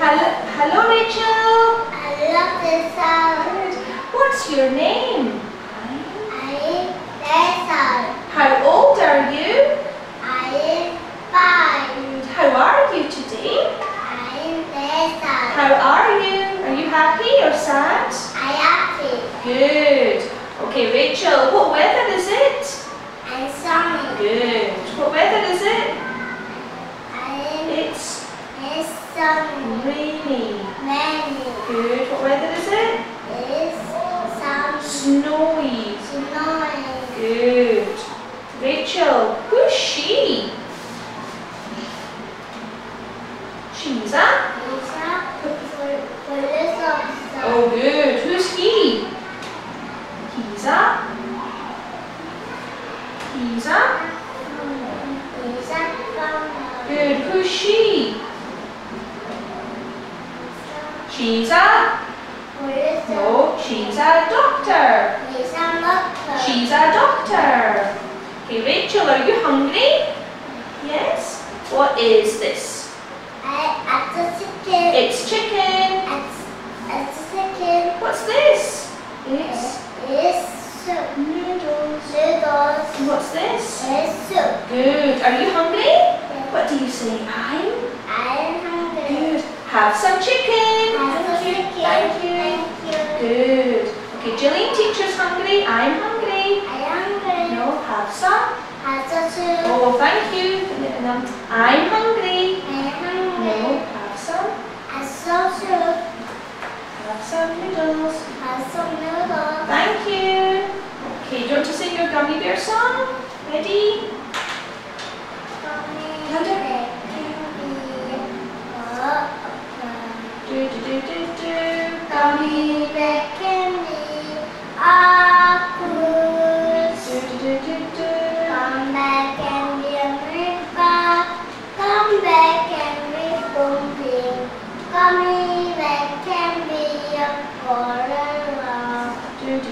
Hello, Rachel. I love this sound. What's your name? I Rachel. How old are you? I am 5. How are you today? I am Rachel. How are you? Are you happy or sad? I happy. Good. Okay, Rachel, what weather is it? I'm sunny. Good. What weather is it? It's It's sunny. rainy. Rainy. Good. What weather is it? It's sunny. Snowy. Snowing. Good. Rachel, who's she? She's a? It's a police officer. Oh, good. Who's he? He's a? He's a? It's a farmer. Good. Who's she? She's a? Police No, she's a doctor. It's a doctor. She's a doctor. Okay, Rachel, are you hungry? Yes. What is this? At the chicken. It's chicken. At the chicken. What's this? It's It's soup. noodles. Noodles. What's this? It's soup. Good. Are you hungry? What do you say? I'm hungry. Good. Have some chicken. Have some Thank you. chicken. Thank you. Thank you. Good. Okay, Jillian, teacher's hungry. I'm hungry. I'm hungry. No, have some. Have the soup. Oh, thank you. I'm hungry. I'm hungry. No, have some. Have some soup. Have some noodles. Have some noodles. Thank you. Okay, do you want to sing your gummy bear song? Ready? Louder. Do do do do do. Gummy bear. Do do do do do. Come back and be a river. Come back and be bumping. Come back and be a forever. Do do